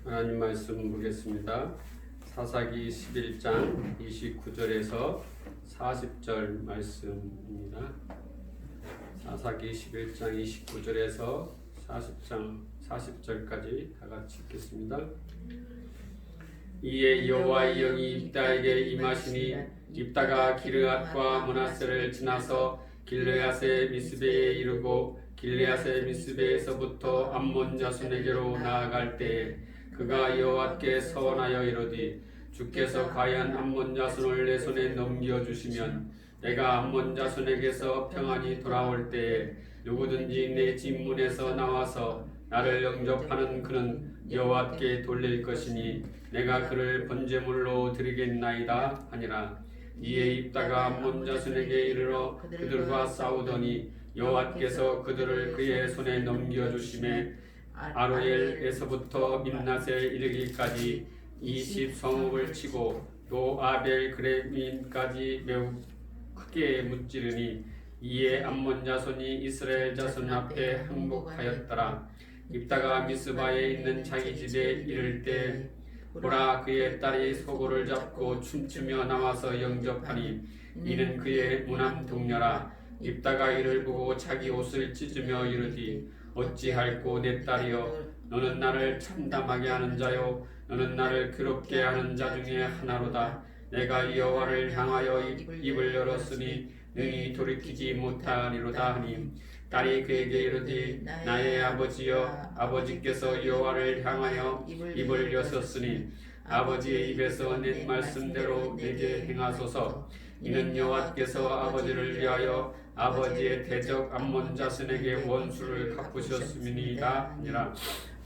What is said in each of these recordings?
하나님 말씀 보겠습니다. 사사기 11장 29절에서 40절 말씀입니다. 사사기 11장 29절에서 40절까지 다 같이 읽겠습니다. 이에 여호와의 영이 입다에게 임하시니 입다가 기르앗과 므낫세를 지나서 길르앗의 미스베에 이르고 길르앗의 미스베에서부터 암몬 자손에게로 나아갈 때에 그가 여호와께 서원하여 이르되 주께서 과연 암몬 자손을 내 손에 넘겨주시면 내가 암몬 자손에게서 평안히 돌아올 때에 누구든지 내 집문에서 나와서 나를 영접하는 그는 여호와께 돌릴 것이니 내가 그를 번제물로 드리겠나이다 하니라. 이에 입다가 암몬 자손에게 이르러 그들과 싸우더니 여호와께서 그들을 그의 손에 넘겨주심에 아로엘에서부터 민낫에 이르기까지 20성읍을 치고 또 아벨 그레민까지 매우 크게 무찌르니 이에 암몬 자손이 이스라엘 자손 앞에 항복하였더라. 입다가 미스바에 있는 자기 집에 이를 때 보라 그의 딸이 소고를 잡고 춤추며 나와서 영접하니 이는 그의 무남 동료라. 입다가 이를 보고 자기 옷을 찢으며 이르되 어찌할꼬 내 딸이여 너는 나를 참담하게 하는 자요 너는 나를 괴롭게 하는 자 중에 하나로다. 내가 여호와를 향하여 입을 열었으니 능히 돌이키지 못하리로다 하니 딸이 그에게 이르되 나의 아버지여 아버지께서 여호와를 향하여 입을 여셨으니 아버지의 입에서 낸 말씀대로 내게 행하소서. 이는 여호와께서 아버지를 위하여 아버지의 대적 암몬 자손에게 원수를 갚으셨음이니이다 하니라.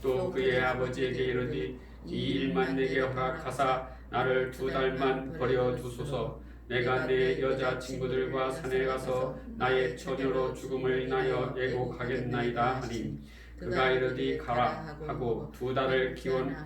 또 그의 아버지에게 이르되 이 일만 내게 허락하사 나를 2달만 버려 두소서. 내가 내 여자 친구들과 산에 가서 나의 처녀로 죽음을 인하여 애곡하겠나이다 하니 그가 이르되 가라 하고 2달을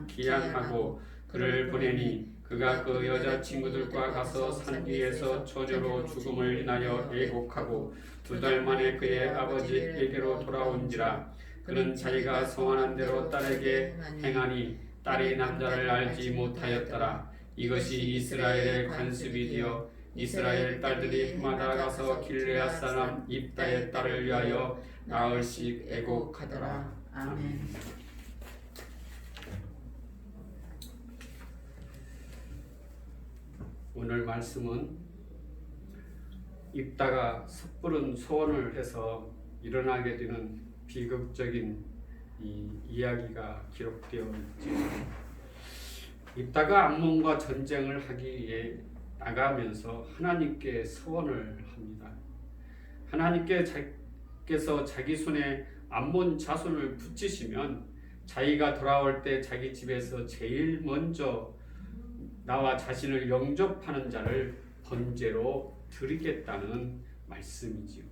기한하고 그를 보내니 그가 그 여자 친구들과 가서 산 위에서 처녀로 죽음을 인하여 애곡하고 2달 만에 그의 아버지에게로 돌아온지라. 그는 자기가 성안한 대로 딸에게 행하니 딸이 남자를 알지 못하였더라. 이것이 이스라엘의 관습이 되어 이스라엘 딸들이 해마다 가서 길르앗 사람 입다의 딸을 위하여 나흘씩 애곡하더라. 아멘. 오늘 말씀은 입다가 섣부른 소원을 해서 일어나게 되는 비극적인 이 이야기가 기록되어 있죠. 입다가 암몬과 전쟁을 하기 위해 나가면서 하나님께 서원을 합니다. 하나님께서 자기 손에 암몬 자손을 붙이시면 자기가 돌아올 때 자기 집에서 제일 먼저 나와 자신을 영접하는 자를 번제로 드리겠다는 말씀이지요.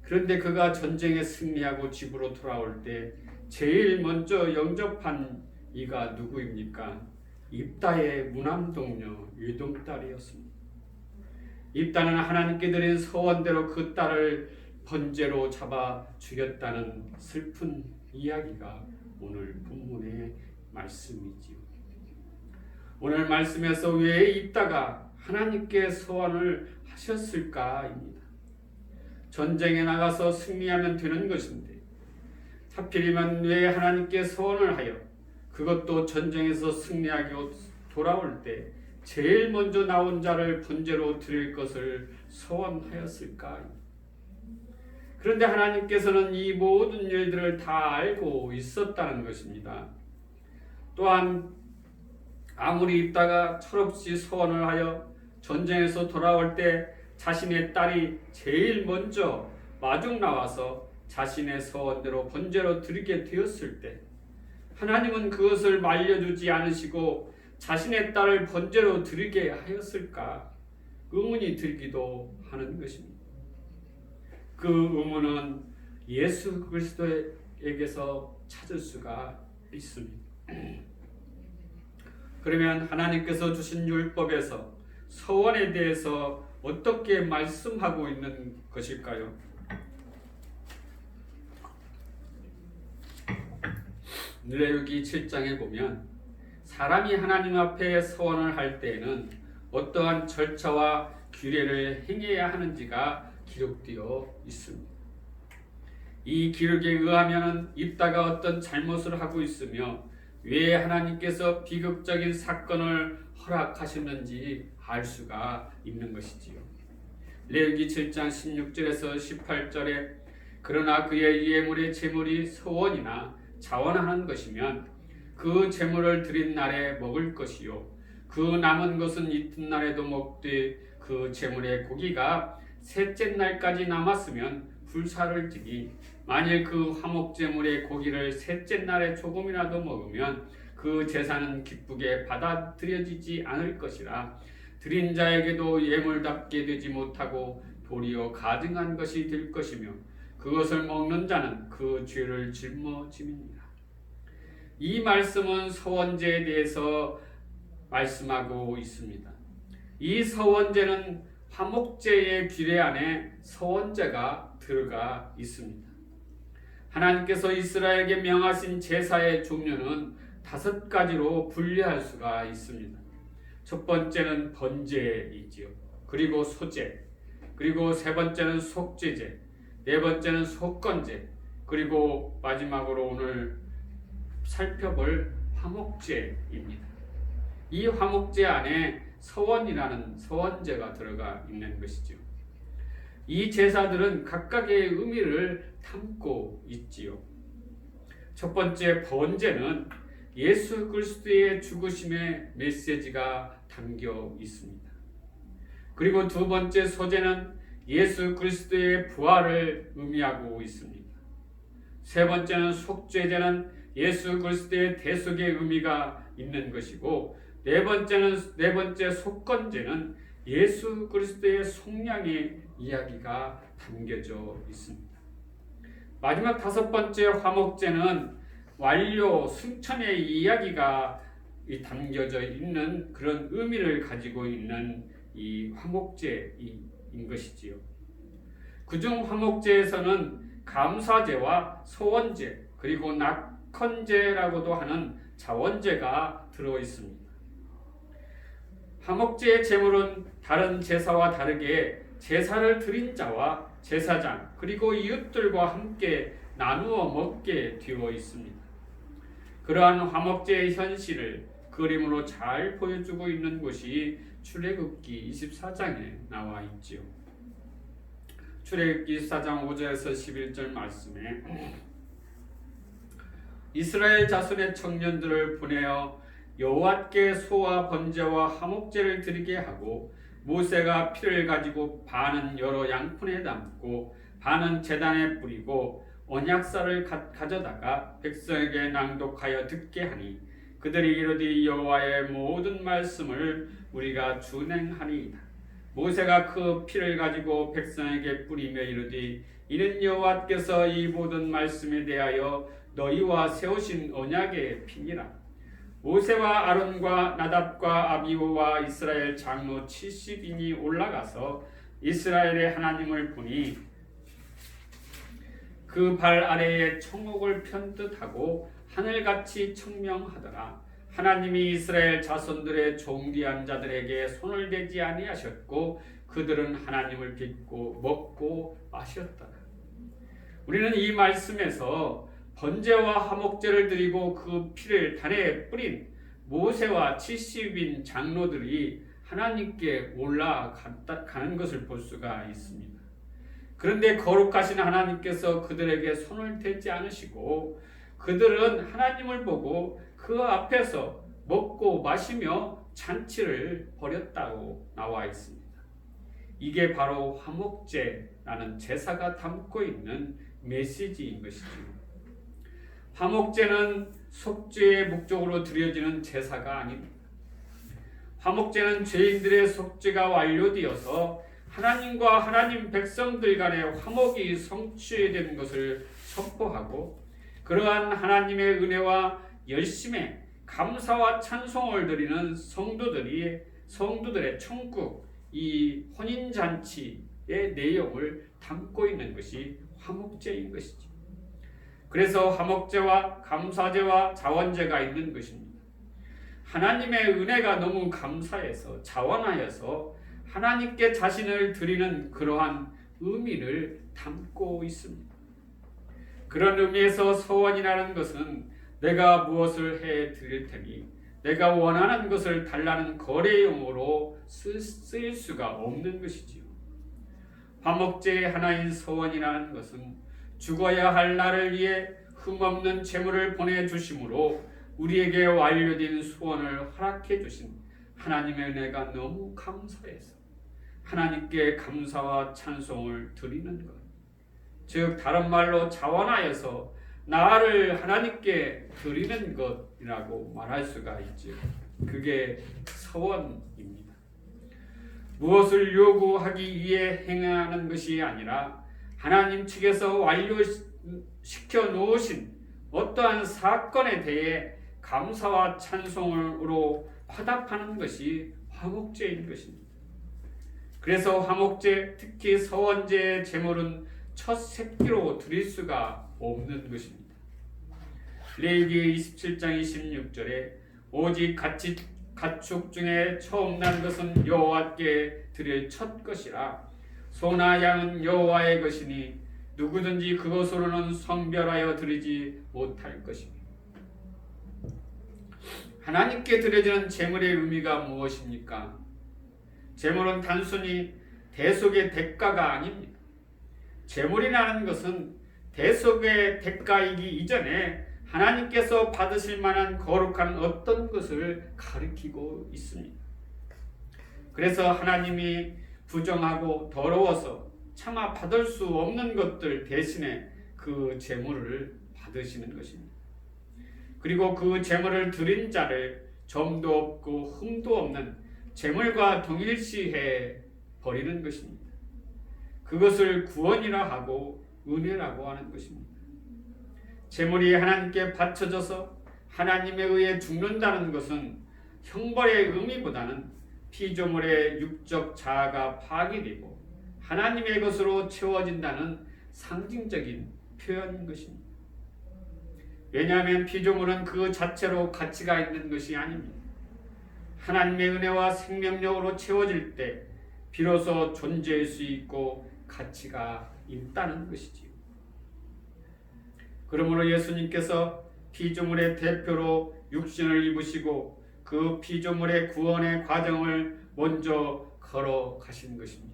그런데 그가 전쟁에 승리하고 집으로 돌아올 때 제일 먼저 영접한 이가 누구입니까? 입다의 무남동녀 유동딸이었습니다. 입다는 하나님께 드린 서원대로 그 딸을 번제로 잡아 죽였다는 슬픈 이야기가 오늘 본문의 말씀이지요. 오늘 말씀에서 왜 입다가 하나님께 서원을 하셨을까입니다. 전쟁에 나가서 승리하면 되는 것인데 하필이면 왜 하나님께 서원을 하여 그것도 전쟁에서 승리하고 돌아올 때 제일 먼저 나온 자를 번제로 드릴 것을 서원하였을까? 그런데 하나님께서는 이 모든 일들을 다 알고 있었다는 것입니다. 또한 아무리 입다가 철없이 서원을 하여 전쟁에서 돌아올 때 자신의 딸이 제일 먼저 마중 나와서 자신의 서원대로 번제로 드리게 되었을 때 하나님은 그것을 말려주지 않으시고 자신의 딸을 번제로 드리게 하였을까 의문이 들기도 하는 것입니다. 그 의문은 예수 그리스도에게서 찾을 수가 있습니다. 그러면 하나님께서 주신 율법에서 서원에 대해서 어떻게 말씀하고 있는 것일까요? 레위기 7장에 보면 사람이 하나님 앞에 서원을 할 때에는 어떠한 절차와 규례를 행해야 하는지가 기록되어 있습니다. 이 기록에 의하면 입다가 어떤 잘못을 하고 있으며 왜 하나님께서 비극적인 사건을 허락하셨는지 알 수가 있는 것이지요. 레위기 7장 16절에서 18절에 그러나 그의 예물의 제물이 서원이나 자원하는 것이면 그 제물을 드린 날에 먹을 것이요 그 남은 것은 이튿날에도 먹되 그 제물의 고기가 셋째 날까지 남았으면 불사를 지니 만일 그 화목제물의 고기를 셋째 날에 조금이라도 먹으면 그 제사는 기쁘게 받아들여지지 않을 것이라 드린 자에게도 예물답게 되지 못하고 도리어 가증한 것이 될 것이며 그것을 먹는 자는 그 죄를 짊어짐이니라. 이 말씀은 서원제에 대해서 말씀하고 있습니다. 이 서원제는 화목제의 규례 안에 서원제가 들어가 있습니다. 하나님께서 이스라엘에게 명하신 제사의 종류는 5가지로 분류할 수가 있습니다. 첫 번째는 번제이지요. 그리고 소제, 그리고 세 번째는 속죄제, 네 번째는 속건제, 그리고 마지막으로 오늘 살펴볼 화목제입니다. 이 화목제 안에 서원이라는 서원제가 들어가 있는 것이죠. 이 제사들은 각각의 의미를 담고 있지요. 첫 번째 번제는 예수 그리스도의 죽으심의 메시지가 담겨 있습니다. 그리고 두 번째 소제는 예수 그리스도의 부활을 의미하고 있습니다. 세 번째는 속죄제는 예수 그리스도의 대속의 의미가 있는 것이고 네 번째 속건제는 예수 그리스도의 속량의 이야기가 담겨져 있습니다. 마지막 5번째 화목제는 완료 승천의 이야기가 담겨져 있는 그런 의미를 가지고 있는 이 화목제인 것이지요. 그중 화목제에서는 감사제와 소원제 그리고 낙헌제라고도 하는 자원제가 들어 있습니다. 화목제의 제물은 다른 제사와 다르게 제사를 드린 자와 제사장 그리고 이웃들과 함께 나누어 먹게 되어 있습니다. 그러한 화목제의 현실을 그림으로 잘 보여주고 있는 곳이 출애굽기 24장에 나와 있지요. 출애굽기 24장 5절에서 11절 말씀에 이스라엘 자손의 청년들을 보내어 여호와께 소와 번제와 화목제를 드리게 하고 모세가 피를 가지고 반은 여러 양푼에 담고 반은 제단에 뿌리고 언약살을 가져다가 백성에게 낭독하여 듣게 하니 그들이 이르되 여호와의 모든 말씀을 우리가 준행하니이다. 모세가 그 피를 가지고 백성에게 뿌리며 이르되 이는 여호와께서 이 모든 말씀에 대하여 너희와 세우신 언약의 피니라. 모세와 아론과 나답과 아비후와 이스라엘 장로 70인이 올라가서 이스라엘의 하나님을 보니 그 발 아래에 천국을 편듯하고 하늘같이 청명하더라. 하나님이 이스라엘 자손들의 종기한 자들에게 손을 대지 아니하셨고 그들은 하나님을 믿고 먹고 마셨더라. 우리는 이 말씀에서 번제와 화목제를 드리고 그 피를 단에 뿌린 모세와 70인 장로들이 하나님께 올라가는 것을 볼 수가 있습니다. 그런데 거룩하신 하나님께서 그들에게 손을 대지 않으시고 그들은 하나님을 보고 그 앞에서 먹고 마시며 잔치를 벌였다고 나와 있습니다. 이게 바로 화목제라는 제사가 담고 있는 메시지인 것이죠. 화목제는 속죄의 목적으로 드려지는 제사가 아닙니다. 화목제는 죄인들의 속죄가 완료되어서 하나님과 하나님 백성들 간의 화목이 성취된 것을 선포하고 그러한 하나님의 은혜와 열심에 감사와 찬송을 드리는 성도들의 천국 이 혼인잔치의 내용을 담고 있는 것이 화목제인 것이죠. 그래서 화목제와 감사제와 자원제가 있는 것입니다. 하나님의 은혜가 너무 감사해서 자원하여서 하나님께 자신을 드리는 그러한 의미를 담고 있습니다. 그런 의미에서 서원이라는 것은 내가 무엇을 해 드릴 테니 내가 원하는 것을 달라는 거래용으로 쓰일 수가 없는 것이지요. 화목제의 하나인 서원이라는 것은 죽어야 할 나를 위해 흠없는 재물을 보내주심으로 우리에게 완료된 소원을 허락해 주신 하나님의 은혜가 너무 감사해서 하나님께 감사와 찬송을 드리는 것, 즉 다른 말로 자원하여서 나를 하나님께 드리는 것이라고 말할 수가 있지요. 그게 서원입니다. 무엇을 요구하기 위해 행하는 것이 아니라 하나님 측에서 완료시켜 놓으신 어떠한 사건에 대해 감사와 찬송으로 화답하는 것이 화목제인 것입니다. 그래서 화목제, 특히 서원제의 제물은 첫 새끼로 드릴 수가 없는 것입니다. 레위기 27장 26절에 오직 가축 중에 처음 난 것은 여호와께 드릴 첫 것이라 소나 양은 여호와의 것이니 누구든지 그것으로는 성별하여 드리지 못할 것입니다. 하나님께 드려지는 제물의 의미가 무엇입니까? 제물은 단순히 대속의 대가가 아닙니다. 제물이라는 것은 대속의 대가이기 이전에 하나님께서 받으실 만한 거룩한 어떤 것을 가리키고 있습니다. 그래서 하나님이 부정하고 더러워서 차마 받을 수 없는 것들 대신에 그 제물을 받으시는 것입니다. 그리고 그 제물을 드린 자를 점도 없고 흠도 없는 제물과 동일시해 버리는 것입니다. 그것을 구원이라 하고 은혜라고 하는 것입니다. 제물이 하나님께 바쳐져서 하나님에 의해 죽는다는 것은 형벌의 의미보다는 피조물의 육적 자아가 파괴되고 하나님의 것으로 채워진다는 상징적인 표현인 것입니다. 왜냐하면 피조물은 그 자체로 가치가 있는 것이 아닙니다. 하나님의 은혜와 생명력으로 채워질 때 비로소 존재할 수 있고 가치가 있다는 것이지요. 그러므로 예수님께서 피조물의 대표로 육신을 입으시고 그 피조물의 구원의 과정을 먼저 걸어가신 것입니다.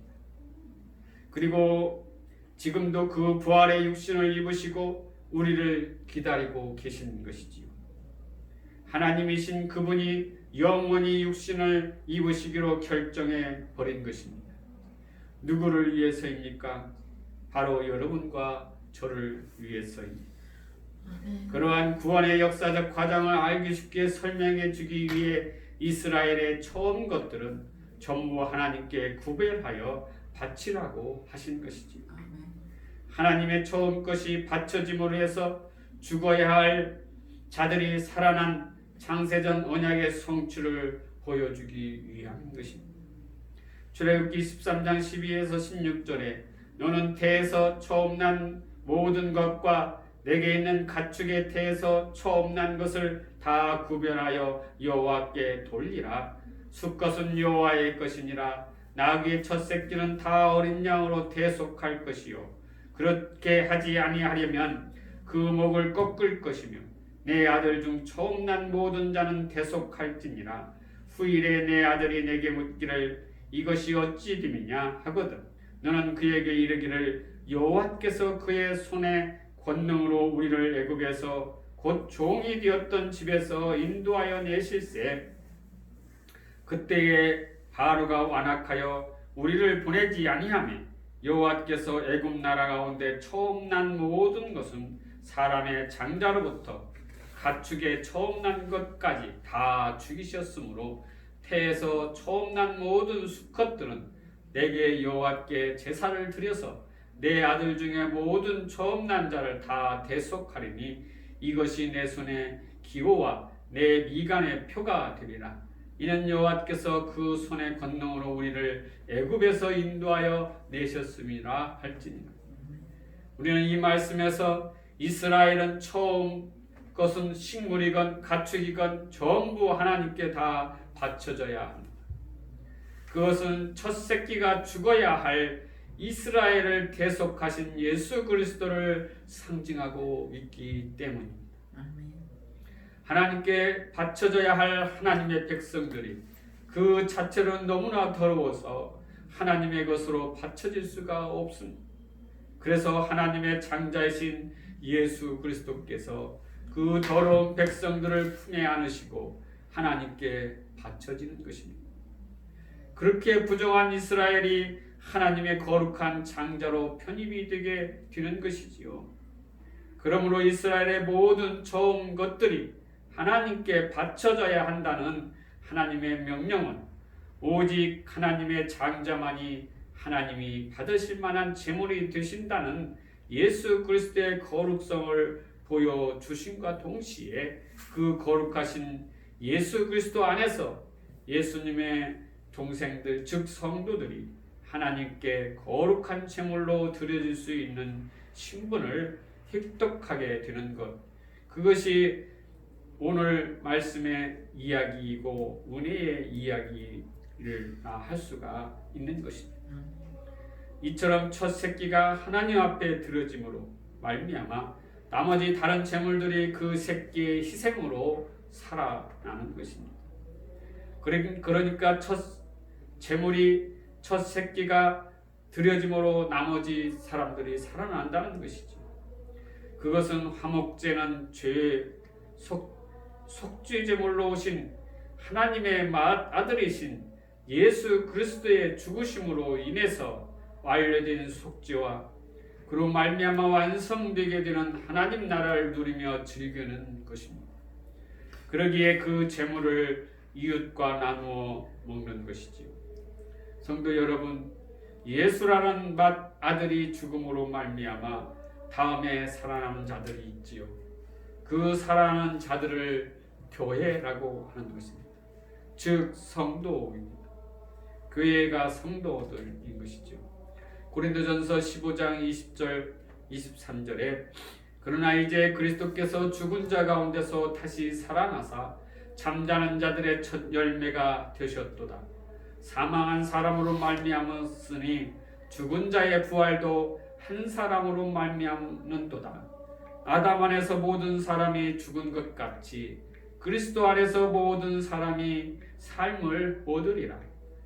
그리고 지금도 그 부활의 육신을 입으시고 우리를 기다리고 계신 것이지요. 하나님이신 그분이 영원히 육신을 입으시기로 결정해 버린 것입니다. 누구를 위해서입니까? 바로 여러분과 저를 위해서입니다. 그러한 구원의 역사적 과정을 알기 쉽게 설명해 주기 위해 이스라엘의 처음 것들은 전부 하나님께 구별하여 바치라고 하신 것이지. 하나님의 처음 것이 바쳐짐으로 해서 죽어야 할 자들이 살아난 창세전 언약의 성취를 보여주기 위한 것입니다. 출애굽기 13장 12에서 16절에 너는 태에서 처음 난 모든 것과 내게 있는 가축의 태에서 처음 난 것을 다 구별하여 여호와께 돌리라. 수컷은 여호와의 것이니라. 나귀의 첫 새끼는 다 어린 양으로 대속할 것이요 그렇게 하지 아니하려면 그 목을 꺾을 것이며 내 아들 중 처음 난 모든 자는 대속할지니라. 후일에 내 아들이 내게 묻기를 이것이 어찌 됨이냐 하거든 너는 그에게 이르기를 여호와께서 그의 손에 권능으로 우리를 애굽에서 곧 종이 되었던 집에서 인도하여 내실세 그때에 바로가 완악하여 우리를 보내지 아니하며 여호와께서 애굽 나라 가운데 처음 난 모든 것은 사람의 장자로부터 가축의 처음 난 것까지 다 죽이셨으므로 태에서 처음 난 모든 수컷들은 내게 여호와께 제사를 드려서 내 아들 중에 모든 처음 난 자를 다 대속하리니 이것이 내 손의 기호와 내 미간의 표가 되리라. 이는 여호와께서 그 손의 권능으로 우리를 애굽에서 인도하여 내셨음이라 할지니라. 우리는 이 말씀에서 이스라엘은 처음 것은 식물이건 가축이건 전부 하나님께 다 바쳐져야 합니다. 그것은 첫 새끼가 죽어야 할 이스라엘을 대속하신 예수 그리스도를 상징하고 있기 때문입니다. 하나님께 바쳐져야 할 하나님의 백성들이 그 자체로 너무나 더러워서 하나님의 것으로 바쳐질 수가 없습니다. 그래서 하나님의 장자이신 예수 그리스도께서 그 더러운 백성들을 품에 안으시고 하나님께 바쳐지는 것입니다. 그렇게 부정한 이스라엘이 하나님의 거룩한 장자로 편입이 되게 되는 것이지요. 그러므로 이스라엘의 모든 좋은 것들이 하나님께 바쳐져야 한다는 하나님의 명령은 오직 하나님의 장자만이 하나님이 받으실 만한 제물이 되신다는 예수 그리스도의 거룩성을 보여주심과 동시에 그 거룩하신 예수 그리스도 안에서 예수님의 동생들 즉 성도들이 하나님께 거룩한 제물로 드려질 수 있는 신분을 획득하게 되는 것, 그것이 오늘 말씀의 이야기이고 은혜의 이야기를 할 수가 있는 것입니다. 이처럼 첫 새끼가 하나님 앞에 드려짐으로 말미암아 나머지 다른 제물들이 그 새끼의 희생으로 살아나는 것입니다. 그러니까 첫 새끼가 드려짐으로 나머지 사람들이 살아난다는 것이죠. 그것은 화목제는 죄의 속죄 제물로 오신 하나님의 아들이신 예수 그리스도의 죽으심으로 인해서 완료된 속죄와 그로 말미암아 완성되게 되는 하나님 나라를 누리며 즐기는 것입니다. 그러기에 그 제물을 이웃과 나누어 먹는 것이지요. 성도 여러분, 예수라는 아들이 죽음으로 말미암아 다음에 살아남은 자들이 있지요. 그 살아남은 자들을 교회라고 하는 것입니다. 즉 성도입니다. 교회가 성도들인 것이죠. 고린도전서 15장 20절 23절에 그러나 이제 그리스도께서 죽은 자 가운데서 다시 살아나사 잠자는 자들의 첫 열매가 되셨도다. 사망한 사람으로 말미암았으니 죽은 자의 부활도 한 사람으로 말미암는도다. 아담 안에서 모든 사람이 죽은 것 같이 그리스도 안에서 모든 사람이 삶을 얻으리라.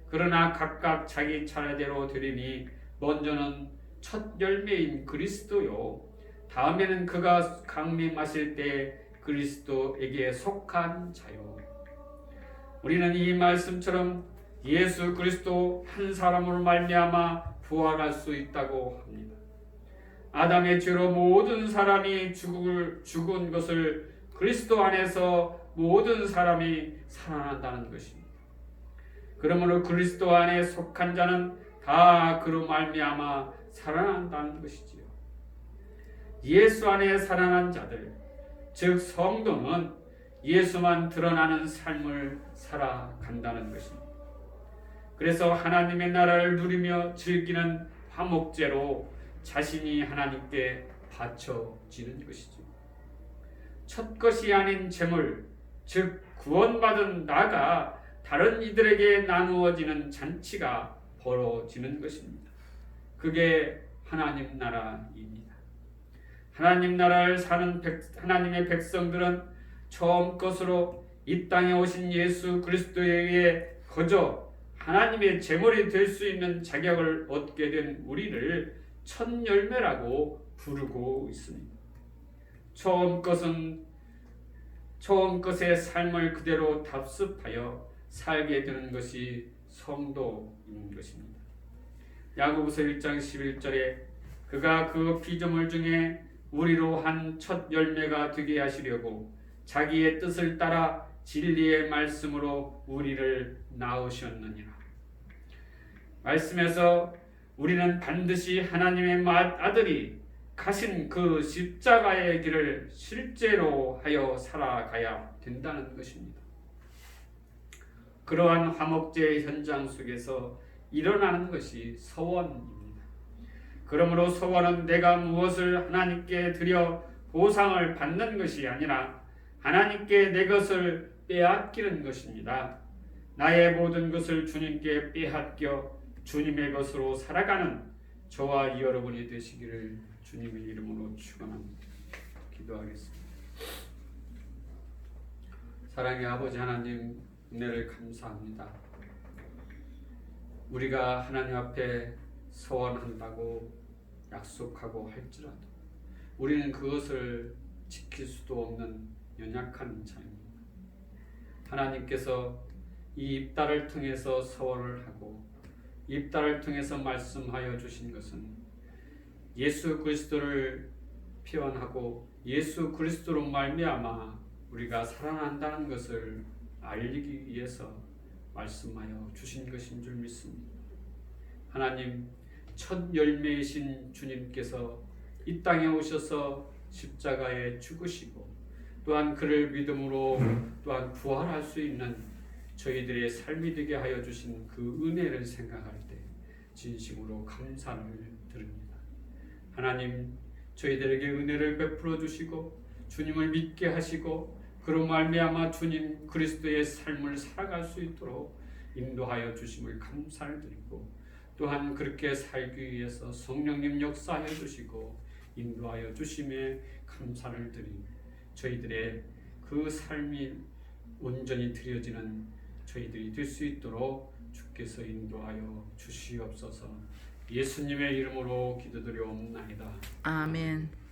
그러나 각각 자기 차례대로 되리니 먼저는 첫 열매인 그리스도요, 다음에는 그가 강림하실 때 그리스도에게 속한 자요. 우리는 이 말씀처럼 예수 그리스도 한 사람으로 말미암아 부활할 수 있다고 합니다. 아담의 죄로 모든 사람이 죽은 것을 그리스도 안에서 모든 사람이 살아난다는 것입니다. 그러므로 그리스도 안에 속한 자는 다 그로 말미암아 살아난다는 것이지요. 예수 안에 살아난 자들, 즉 성도는 예수만 드러나는 삶을 살아간다는 것입니다. 그래서 하나님의 나라를 누리며 즐기는 화목제로 자신이 하나님께 바쳐지는 것이죠. 첫 것이 아닌 제물, 즉 구원받은 나가 다른 이들에게 나누어지는 잔치가 벌어지는 것입니다. 그게 하나님 나라입니다. 하나님 나라를 사는 하나님의 백성들은 처음 것으로 이 땅에 오신 예수 그리스도에게 거저 하나님의 제물이 될 수 있는 자격을 얻게 된 우리를 첫 열매라고 부르고 있습니다. 처음 것의 삶을 그대로 답습하여 살게 되는 것이 성도인 것입니다. 야고보서 1장 11절에 그가 그 피조물 중에 우리로 한 첫 열매가 되게 하시려고 자기의 뜻을 따라 진리의 말씀으로 우리를 낳으셨느니라. 말씀에서 우리는 반드시 하나님의 아들이 가신 그 십자가의 길을 실제로 하여 살아가야 된다는 것입니다. 그러한 화목제의 현장 속에서 일어나는 것이 서원입니다. 그러므로 서원은 내가 무엇을 하나님께 드려 보상을 받는 것이 아니라 하나님께 내 것을 빼앗기는 것입니다. 나의 모든 것을 주님께 빼앗겨 주님의 것으로 살아가는 저와 여러분이 되시기를 주님의 이름으로 축원합니다. 기도하겠습니다. 사랑의 아버지 하나님, 은혜를 감사합니다. 우리가 하나님 앞에 서원한다고 약속하고 할지라도 우리는 그것을 지킬 수도 없는 연약한 자입니다. 하나님께서 이 입달을 통해서 서원을 하고 입달을 통해서 말씀하여 주신 것은 예수 그리스도를 표현하고 예수 그리스도로 말미암아 우리가 살아난다는 것을 알리기 위해서 말씀하여 주신 것인 줄 믿습니다. 하나님, 첫 열매이신 주님께서 이 땅에 오셔서 십자가에 죽으시고 또한 그를 믿음으로 또한 부활할 수 있는 저희들의 삶이 되게 하여 주신 그 은혜를 생각할 때 진심으로 감사를 드립니다. 하나님, 저희들에게 은혜를 베풀어 주시고 주님을 믿게 하시고 그로 말미암아 주님 그리스도의 삶을 살아갈 수 있도록 인도하여 주심을 감사를 드리고 또한 그렇게 살기 위해서 성령님 역사하여 주시고 인도하여 주심에 감사를 드리며 저희들의 그 삶이 온전히 드려지는 저희들이 될 수 있도록 주께서 인도하여 주시옵소서. 예수님의 이름으로 기도드려옵나이다. 아멘.